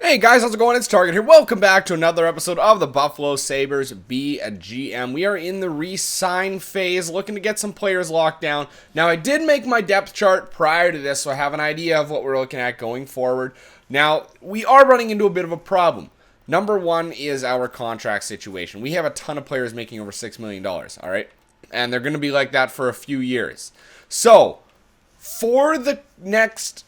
Hey guys, how's it going? It's Target here. Welcome back to another episode of the Buffalo Sabres BGM. We are in the re-sign phase, looking to get some players locked down. Now, I did make my depth chart prior to this, so I have an idea of what we're looking at going forward. Now, we are running into a bit of a problem. Number one is our contract situation. We have a ton of players making over $6 million, all right? And they're going to be like that for a few years. So, for the next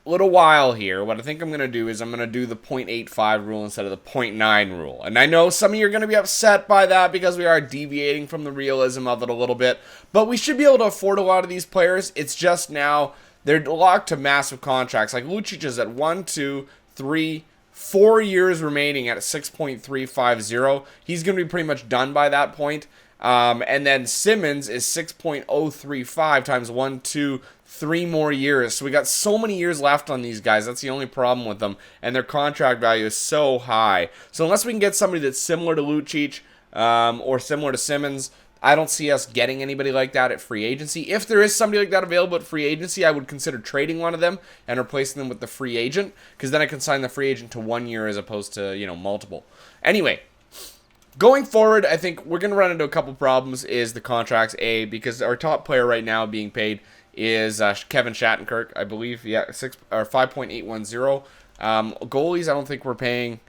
little while here, what I think I'm going to do is I'm going to do the 0.85 rule instead of the 0.9 rule. And I know some of you are going to be upset by that because we are deviating from the realism of it a little bit. But we should be able to afford a lot of these players. It's just now they're locked to massive contracts. Like Lucic is at 1, 2, 3, 4 years remaining at 6.350. He's going to be pretty much done by that point. And then Simmons is 6.035 times 1, 2, 3 more years. So we got so many years left on these guys. That's the only problem with them. And their contract value is so high. So unless we can get somebody that's similar to Lucic or similar to Simmons, I don't see us getting anybody like that at free agency. If there is somebody like that available at free agency, I would consider trading one of them and replacing them with the free agent, because then I can sign the free agent to 1 year as opposed to, multiple. Anyway, going forward, I think we're going to run into a couple problems is the contracts, because our top player right now being paid is Kevin Shattenkirk, I believe, 5.810. Goalies, I don't think we're paying.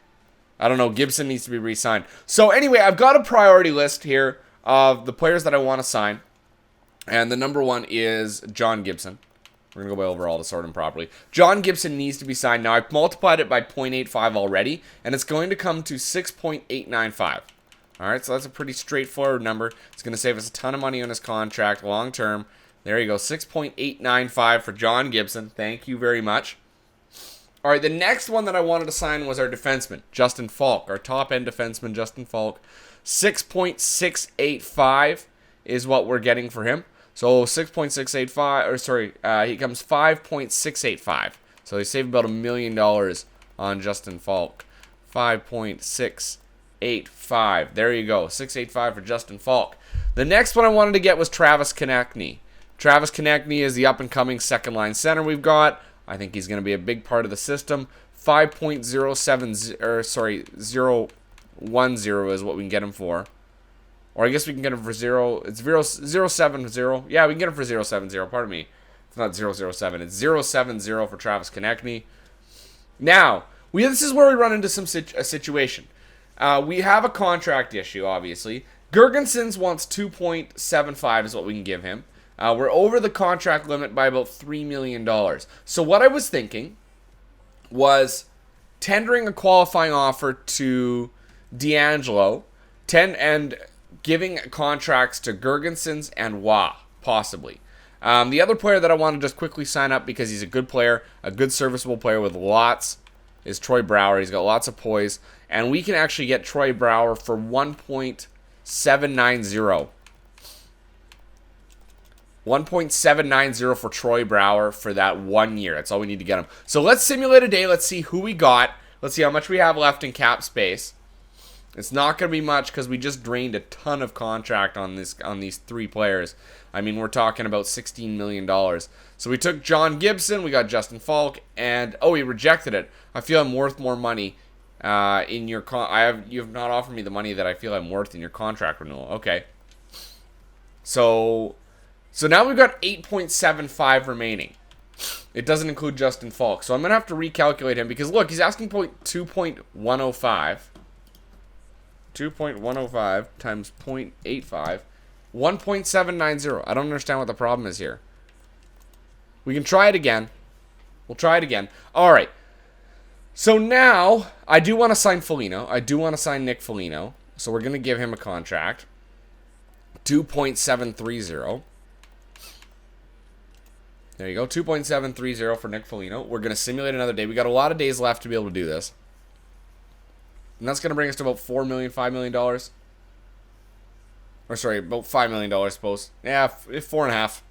I don't know, Gibson needs to be re-signed. So anyway, I've got a priority list here of the players that I want to sign, and the number one is John Gibson. We're going to go over all to sort them properly. John Gibson needs to be signed. Now, I've multiplied it by 0.85 already, and it's going to come to 6.895. All right, so that's a pretty straightforward number. It's going to save us a ton of money on his contract long term. There you go, 6.895 for John Gibson. Thank you very much. All right, the next one that I wanted to sign was our defenseman, Justin Falk, our top-end defenseman, Justin Falk. 6.685 is what we're getting for him. So 6.685, he comes 5.685. So they save about $1 million on Justin Falk. 5.685. There you go, 685 for Justin Falk. The next one I wanted to get was Travis Konecny. Travis Konecny is the up-and-coming second-line center we've got. I think he's going to be a big part of the system. 0.10 is what we can get him for. Or I guess we can get him for 0. It's 0.070. Yeah, we can get him for 0.70. Pardon me. It's not 0.07. It's 0.70 for Travis Konecny. Now, this is where we run into a situation. We have a contract issue, obviously. Girgensons wants 2.75 is what we can give him. We're over the contract limit by about $3 million. So what I was thinking was tendering a qualifying offer to D'Angelo and giving contracts to Girgensons and Wah, possibly. The other player that I want to just quickly sign up because he's a good player, a good serviceable player with lots, is Troy Brouwer. He's got lots of poise. And we can actually get Troy Brouwer for 1.790. 1.790 for Troy Brouwer for that 1 year. That's all we need to get him. So let's simulate a day. Let's see who we got. Let's see how much we have left in cap space. It's not going to be much because we just drained a ton of contract on these three players. I mean, we're talking about $16 million. So we took John Gibson. We got Justin Falk. And, he rejected it. I feel I'm worth more money in your you have not offered me the money that I feel I'm worth in your contract renewal. Okay. So now we've got 8.75 remaining. It doesn't include Justin Falk. So I'm going to have to recalculate him because, look, he's asking 2.105. 2.105 times 0.85. 1.790. I don't understand what the problem is here. We can try it again. We'll try it again. All right. So now, I do want to sign Foligno. I do want to sign Nick Foligno. So we're going to give him a contract. 2.730. There you go, 2.730 for Nick Foligno. We're going to simulate another day. We got a lot of days left to be able to do this. And that's going to bring us to about $5 million. Or sorry, about $5 million, I suppose. Yeah, 4.5.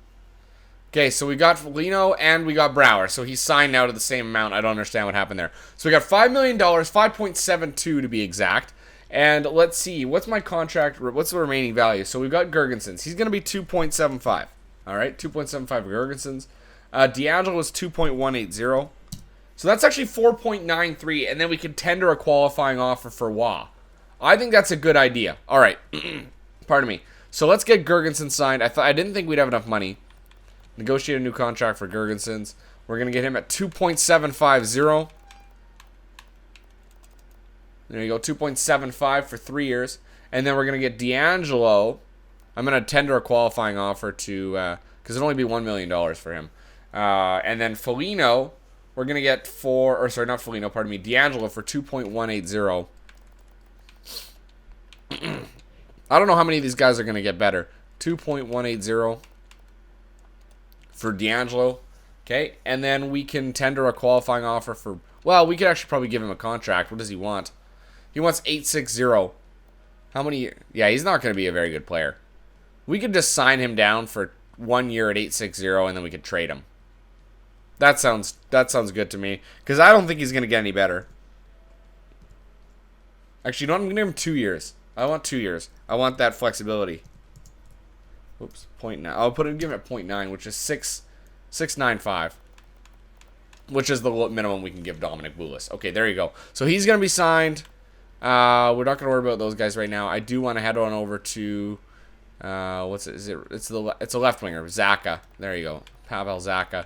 Okay, so we got Foligno and we got Brouwer. So he's signed now to the same amount. I don't understand what happened there. So we got $5 million, 5.72 to be exact. And let's see, what's my contract, what's the remaining value? So we've got Girgensons. He's going to be 2.75. All right, 2.75 for Girgensons. D'Angelo is 2.180. So that's actually 4.93, and then we can tender a qualifying offer for Wah. I think that's a good idea. All right. Pardon me. So let's get Gergensen signed. I didn't think we'd have enough money. Negotiate a new contract for Gergensen's. We're going to get him at 2.750. There you go, 2.75 for 3 years. And then we're going to get D'Angelo. I'm going to tender a qualifying offer to, because it'll only be $1 million for him. And then Foligno, we're going to get D'Angelo for 2.180. I don't know how many of these guys are going to get better. 2.180 for D'Angelo. Okay, and then we can tender a qualifying offer for... Well, we could actually probably give him a contract. What does he want? He wants 860. How many... Yeah, he's not going to be a very good player. We could just sign him down for 1 year at 860, and then we could trade him. That sounds good to me, because I don't think he's going to get any better. Actually, no, I'm going to give him 2 years. I want 2 years. I want that flexibility. Oops, 0.9. I'll give him at 0.9, which is 6.95, which is the minimum we can give Dominic Bulis. Okay, there you go. So he's going to be signed. We're not going to worry about those guys right now. I do want to head on over to what's it? It's a left winger, Zaka. There you go, Pavel Zaka.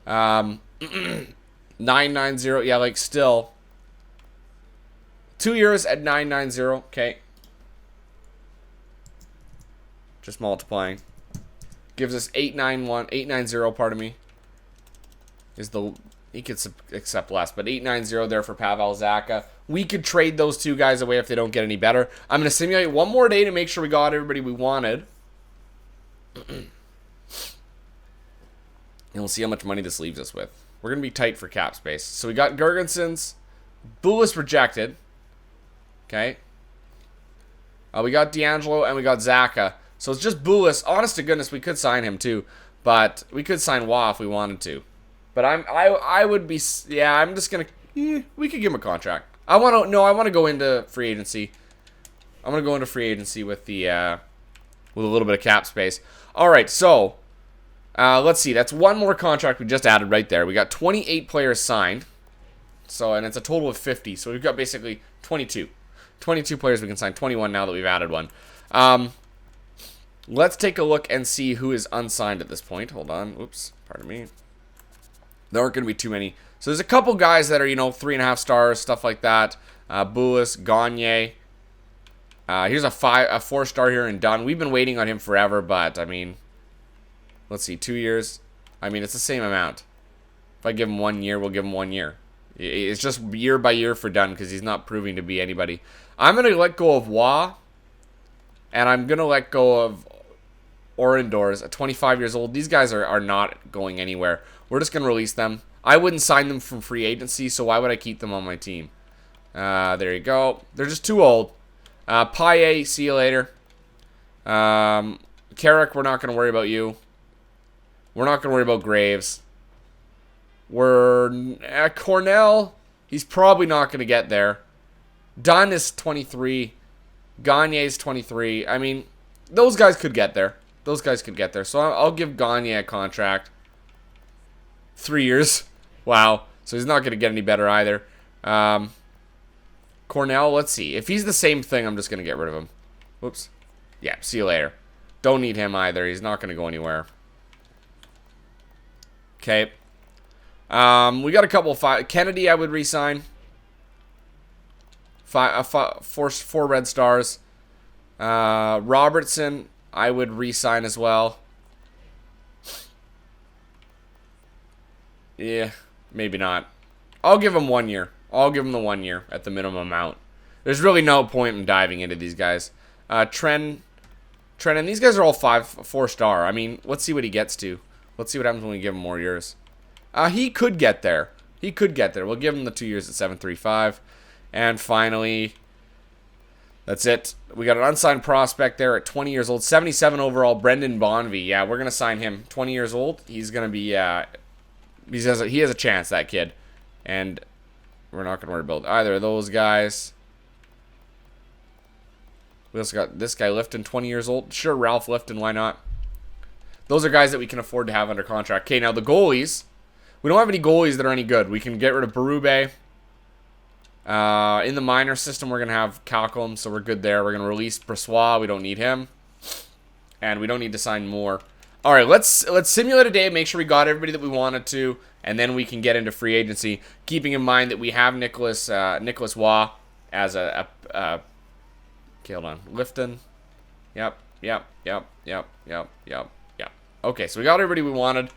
990. Yeah, like still 2 years at 990. Okay. Just multiplying. Gives us 890, pardon me. He could accept less, but 890 there for Pavel Zaka. We could trade those two guys away if they don't get any better. I'm going to simulate one more day to make sure we got everybody we wanted. And we'll see how much money this leaves us with. We're going to be tight for cap space. So we got Gergensen's. Bulis rejected. Okay. We got D'Angelo and we got Zaka. So it's just Bulis. Honest to goodness, we could sign him too. But we could sign Wah if we wanted to. But I would be... Yeah, I'm just going to... we could give him a contract. I want to go into free agency. I'm going to go into free agency with the... with a little bit of cap space. Alright, so... let's see. That's one more contract we just added right there. We got 28 players signed. So, and it's a total of 50. So we've got basically 22. 22 players we can sign. 21 now that we've added one. Let's take a look and see who is unsigned at this point. Hold on. Oops. Pardon me. There aren't going to be too many. So there's a couple guys that are, 3.5 stars, stuff like that. Bulis, Gagne. Here's a 4-star here in Dunn. We've been waiting on him forever, but, I mean... Let's see, 2 years. I mean, it's the same amount. If I give him 1 year, we'll give him 1 year. It's just year by year for Dunn because he's not proving to be anybody. I'm going to let go of Wah. And I'm going to let go of Orendors at 25 years old. These guys are not going anywhere. We're just going to release them. I wouldn't sign them from free agency, so why would I keep them on my team? There you go. They're just too old. Paye, see you later. Carrick, we're not going to worry about you. We're not going to worry about Graves. Cornell, he's probably not going to get there. Dunn is 23. Gagne is 23. I mean, those guys could get there. So I'll give Gagne a contract. 3 years. Wow. So he's not going to get any better either. Cornell, let's see. If he's the same thing, I'm just going to get rid of him. Whoops. Yeah, see you later. Don't need him either. He's not going to go anywhere. Okay. We got a couple of... Kennedy, I would re-sign. 4 red stars. Robertson, I would re-sign as well. Yeah, maybe not. I'll give him 1 year. I'll give him the 1 year at the minimum amount. There's really no point in diving into these guys. Tren, and these guys are all 4-star. I mean, let's see what he gets to. Let's see what happens when we give him more years. He could get there. We'll give him the 2 years at 7.35. And finally, that's it. We got an unsigned prospect there at 20 years old. 77 overall, Brendan Bonvie. Yeah, we're going to sign him. 20 years old. He's going to be... he has a chance, that kid. And we're not going to worry about either of those guys. We also got this guy, Lifton, 20 years old. Sure, Ralph Lifton, why not? Those are guys that we can afford to have under contract. Okay, now the goalies. We don't have any goalies that are any good. We can get rid of Berube. In the minor system, we're going to have Calculum, so we're good there. We're going to release Brossois. We don't need him. And we don't need to sign more. All right, let's simulate a day, make sure we got everybody that we wanted to, and then we can get into free agency, keeping in mind that we have Nicholas Waugh as a okay, hold on. Lifton. Yep. Okay, so we got everybody we wanted.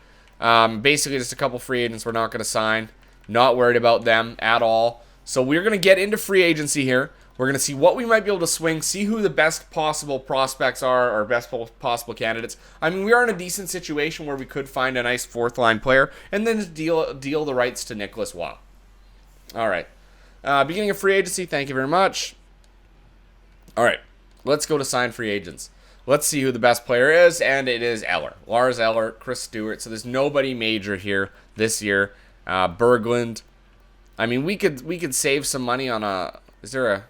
Basically, just a couple free agents we're not going to sign. Not worried about them at all. So we're going to get into free agency here. We're going to see what we might be able to swing, see who the best possible prospects are, or best possible candidates. I mean, we are in a decent situation where we could find a nice fourth-line player, and then just deal the rights to Nicholas Waugh. All right. Beginning of free agency, thank you very much. All right, let's go to sign free agents. Let's see who the best player is, and it is Eller. Lars Eller, Chris Stewart. So there's nobody major here this year. Berglund. I mean, we could save some money on a... Is there a...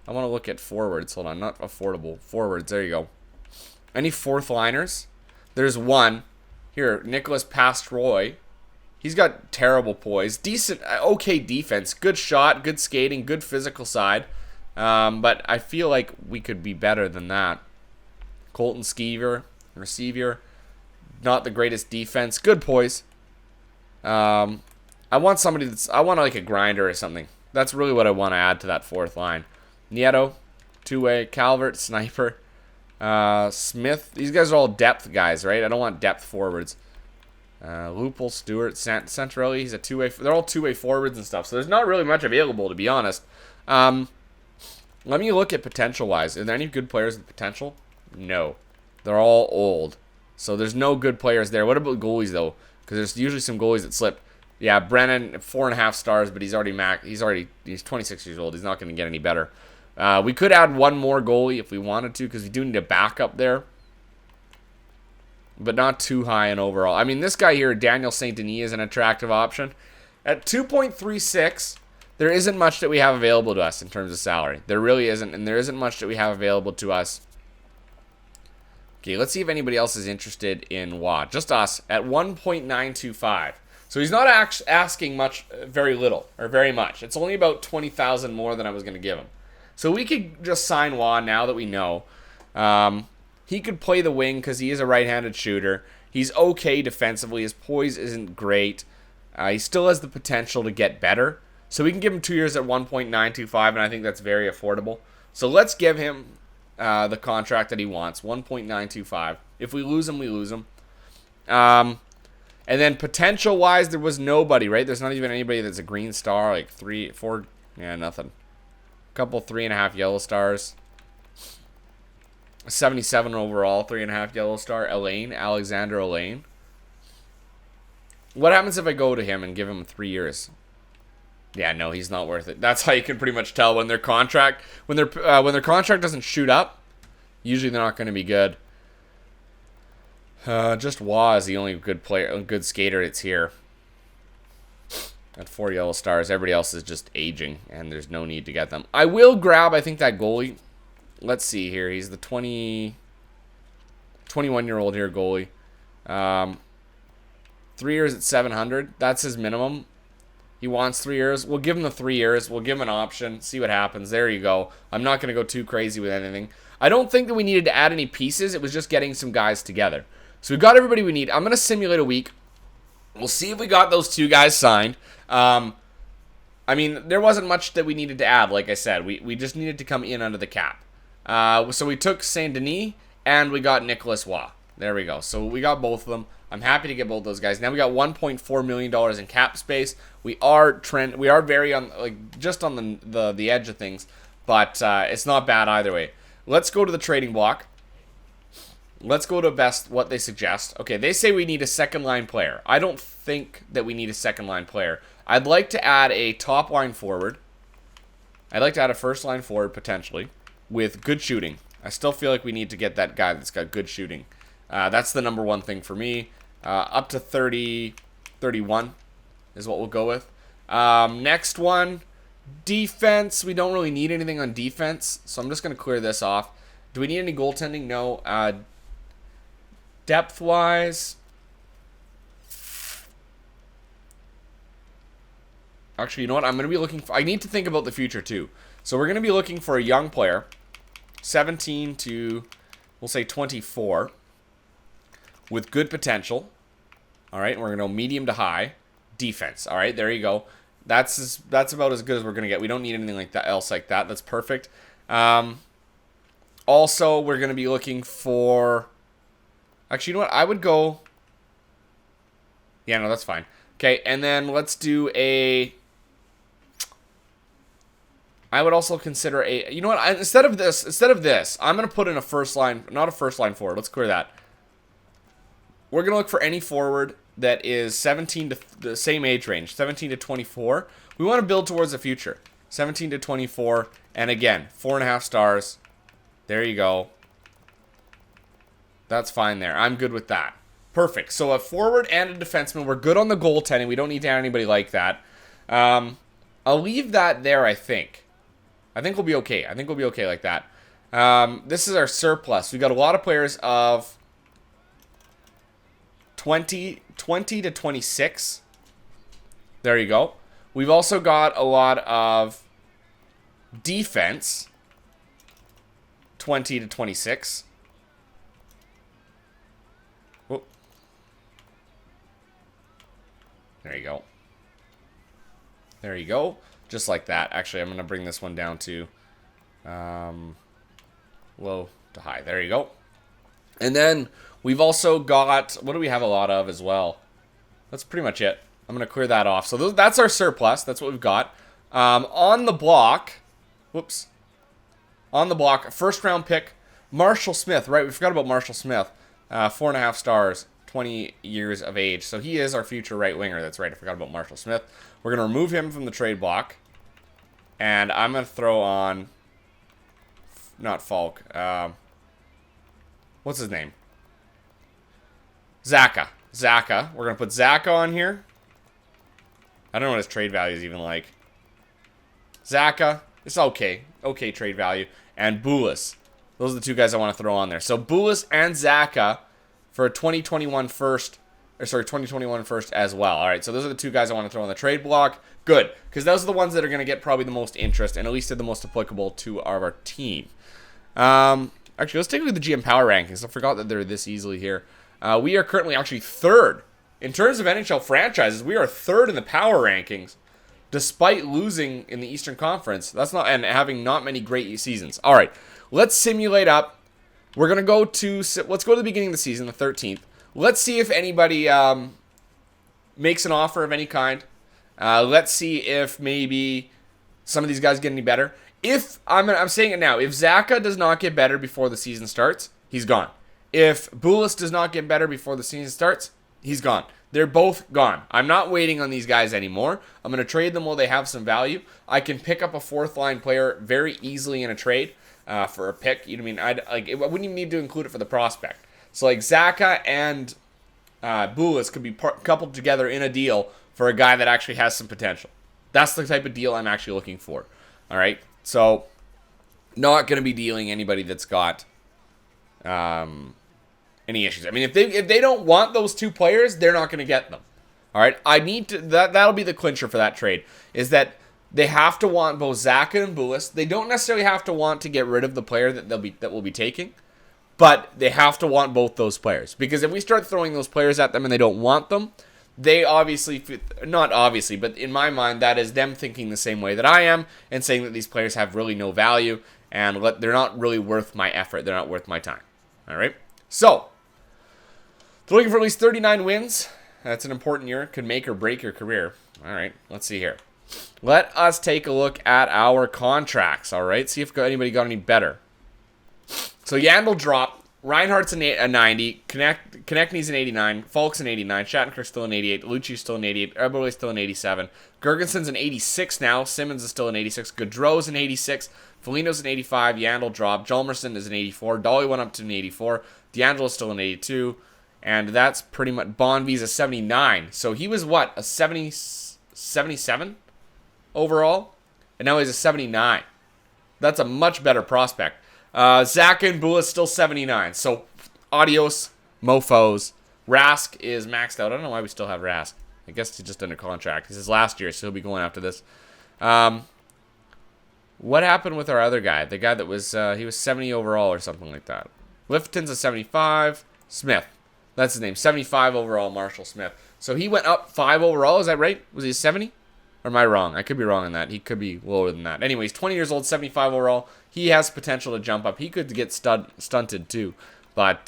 I want to look at forwards. Hold on, not affordable. Forwards, there you go. Any fourth liners? There's one. Here, Nicholas Pastroy. He's got terrible poise. Decent, okay defense. Good shot, good skating, good physical side. But I feel like we could be better than that. Colton Skeever, receiver. Not the greatest defense. Good poise. I want somebody that's... I want like a grinder or something. That's really what I want to add to that fourth line. Nieto, two-way, Calvert, sniper, Smith. These guys are all depth guys, right? I don't want depth forwards. Lupul, Stewart, Centrelli. He's a two-way. They're all two-way forwards and stuff. So there's not really much available, to be honest. Let me look at potential-wise. Are there any good players with potential? No. They're all old. So there's no good players there. What about goalies, though? Because there's usually some goalies that slip. Yeah, Brennan, 4.5 stars, but he's already he's 26 years old. He's not going to get any better. We could add one more goalie if we wanted to, because we do need a backup there. But not too high in overall. I mean, this guy here, Daniel St. Denis, is an attractive option. At 2.36, there isn't much that we have available to us in terms of salary. There really isn't, and there isn't much that we have available to us. Okay, let's see if anybody else is interested in Waugh. Just us at 1.925. So he's not asking much, very little, or very much. It's only about 20,000 more than I was going to give him. So we could just sign Waugh now that we know. He could play the wing because he is a right-handed shooter. He's okay defensively. His poise isn't great. He still has the potential to get better. So we can give him 2 years at 1.925, and I think that's very affordable. So let's give him the contract that he wants, 1.925. If we lose him, we lose him. And then potential-wise, there was nobody, right? There's not even anybody that's a green star, like 3, 4, yeah, nothing. Couple 3.5 yellow stars. 77 overall, 3.5 yellow star. Alexander Elaine. What happens if I go to him and give him 3 years? Yeah, no, he's not worth it. That's how you can pretty much tell when their contract doesn't shoot up. Usually they're not going to be good. Just Waugh is the only good player, good skater that's here. At 4 yellow stars, everybody else is just aging, and there's no need to get them. I will grab, I think, that goalie. Let's see here. He's the 21-year-old here goalie. 3 years at 700. That's his minimum. He wants 3 years. We'll give him the 3 years. We'll give him an option. See what happens. There you go. I'm not going to go too crazy with anything. I don't think that we needed to add any pieces. It was just getting some guys together. So we got everybody we need. I'm going to simulate a week. We'll see if we got those 2 guys signed. I mean, there wasn't much that we needed to add, like I said. We just needed to come in under the cap. So we took Saint Denis, and we got Nicholas Waugh. There we go. So we got both of them. I'm happy to get both those guys. Now we got $1.4 million in cap space. We are very on, like, just on the edge of things, but it's not bad either way. Let's go to the trading block. Let's go to best what they suggest. Okay, they say we need a second-line player. I don't think that we need a second-line player. I'd like to add a top-line forward. I'd like to add a first-line forward, potentially, with good shooting. I still feel like we need to get that guy that's got good shooting. That's the number one thing for me. Up to 30, 31 is what we'll go with. Next one, defense. We don't really need anything on defense, so I'm just going to clear this off. Do we need any goaltending? No. Depth-wise, Actually, you know what? I'm going to be looking for... I need to think about the future, too. So we're going to be looking for a young player. 17 to, we'll say 24. With good potential. All right, and we're going to go medium to high. Defense. All right, there you go. That's about as good as we're going to get. We don't need anything like that else like that. That's perfect. Also, we're going to be looking for... Actually, you know what? I would go... Yeah, no, that's fine. Okay, and then let's do a... I would also consider a... You know what? Instead of this, I'm going to put in a first line... Not a first line forward. Let's clear that. We're going to look for any forward that is 17 to... The same age range. 17 to 24. We want to build towards the future. 17 to 24. And again, 4.5 stars. There you go. That's fine there. I'm good with that. Perfect. So a forward and a defenseman. We're good on the goaltending. We don't need to have anybody like that. I'll leave that there, I think. I think we'll be okay. I think we'll be okay like that. This is our surplus. We've got a lot of players of 20 to 26. There you go. We've also got a lot of defense. 20 to 26. Whoop. There you go. There you go. Just like that. Actually, I'm going to bring this one down to low to high. There you go. And then we've also got, what do we have a lot of as well? That's pretty much it. I'm going to clear that off. So that's our surplus. That's what we've got. On the block, whoops. On the block, first round pick, Marshall Smith. Right, we forgot about Marshall Smith. 4.5 stars, 20 years of age. So he is our future right winger. That's right, I forgot about Marshall Smith. We're going to remove him from the trade block. And I'm going to throw on, not Falk. What's his name? Zaka. We're going to put Zaka on here. I don't know what his trade value is even like. Zaka. It's okay. Okay trade value. And Bulis. Those are the two guys I want to throw on there. So Bulis and Zaka for a 2021 first. Or sorry, 2021 first as well. All right, so those are the two guys I want to throw on the trade block. Good, because those are the ones that are going to get probably the most interest and at least are the most applicable to our team. Actually, let's take a look at the GM power rankings. I forgot that they're this easily here. We are currently actually third. In terms of NHL franchises, we are third in the power rankings, despite losing in the Eastern Conference. That's not, and having not many great seasons. All right, let's simulate up. We're going to go to, let's go to the beginning of the season, the 13th. Let's see if anybody makes an offer of any kind. Let's see if maybe some of these guys get any better. If I'm saying it now, if Zaka does not get better before the season starts, he's gone. If Bulis does not get better before the season starts, he's gone. They're both gone. I'm not waiting on these guys anymore. I'm going to trade them while they have some value. I can pick up a fourth line player very easily in a trade for a pick. You know what I mean? I wouldn't even need to include it for the prospect. So like Zaka and Bulis could be coupled together in a deal for a guy that actually has some potential. That's the type of deal I'm actually looking for. All right, so not going to be dealing anybody that's got any issues. I mean, if they don't want those two players, they're not going to get them. All right, I need to that'll be the clincher for that trade. Is that they have to want both Zaka and Bulis. They don't necessarily have to want to get rid of the player that we'll be taking. But they have to want both those players. Because if we start throwing those players at them and they don't want them, they obviously, not obviously, but in my mind, that is them thinking the same way that I am and saying that these players have really no value and they're not really worth my effort. They're not worth my time. All right? So, they're looking for at least 39 wins. That's an important year. Could make or break your career. All right, let's see here. Let us take a look at our contracts. All right? See if anybody got any better. So Yandel dropped. Reinhardt's a 90. Konechny's an 89. Falk's an 89. Shattenkirk's still an 88. Lucci's still an 88. Eberle's still an 87. Gergensen's an 86 now. Simmons is still an 86. Gaudreau's an 86. Foligno's an 85. Yandel dropped. Jalmerson is an 84. Dolly went up to an 84. DeAngelo's still an 82. And that's pretty much... Bonvi's a 79. So he was what? A 77 overall? And now he's a 79. That's a much better prospect. Zaka and Bulis still 79. So, adios, mofos. Rask is maxed out. I don't know why we still have Rask. I guess he's just under contract. This is last year, so he'll be going after this. What happened with our other guy? The guy that was, he was 70 overall or something like that. Lifton's a 75. Smith. That's his name. 75 overall, Marshall Smith. So he went up 5 overall. Is that right? Was he 70? Or am I wrong? I could be wrong on that. He could be lower than that. Anyways, 20 years old, 75 overall. He has potential to jump up. He could get stunted too. But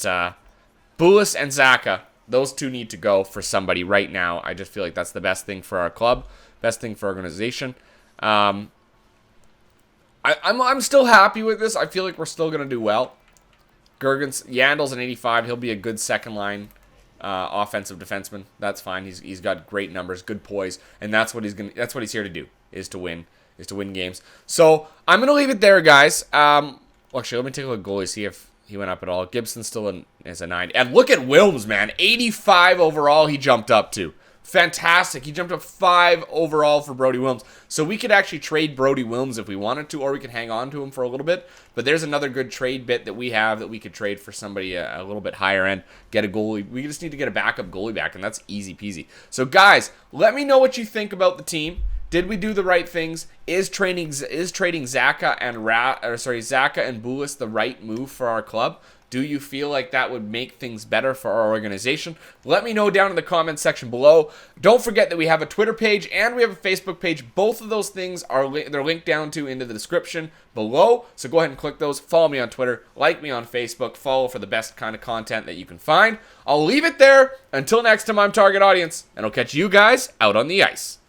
Bulis and Zaka, those two need to go for somebody right now. I just feel like that's the best thing for our club, best thing for our organization. I'm still happy with this. I feel like we're still going to do well. Yandel's an 85. He'll be a good second line offensive defenseman. That's fine. He's got great numbers, good poise, and that's what he's here to do, is to win games. So I'm gonna leave it there, guys. Well, actually, let me take a look at goalie, see if he went up at all. Gibson still is a 9. And look at Wilms, man. 85 overall he jumped up to. Fantastic. He jumped up 5 overall for Brody Wilms. So we could actually trade Brody Wilms if we wanted to, or we could hang on to him for a little bit. But there's another good trade bit that we have that we could trade for somebody a little bit higher end. Get a goalie. We just need to get a backup goalie back, and that's easy peasy. So guys, let me know what you think about the team. Did we do the right things? Is trading Zaka and Zaka and Bulis the right move for our club? Do you feel like that would make things better for our organization? Let me know down in the comment section below. Don't forget that we have a Twitter page and we have a Facebook page. Both of those things they're linked down to into the description below. So go ahead and click those. Follow me on Twitter. Like me on Facebook. Follow for the best kind of content that you can find. I'll leave it there. Until next time, I'm Target Audience, and I'll catch you guys out on the ice.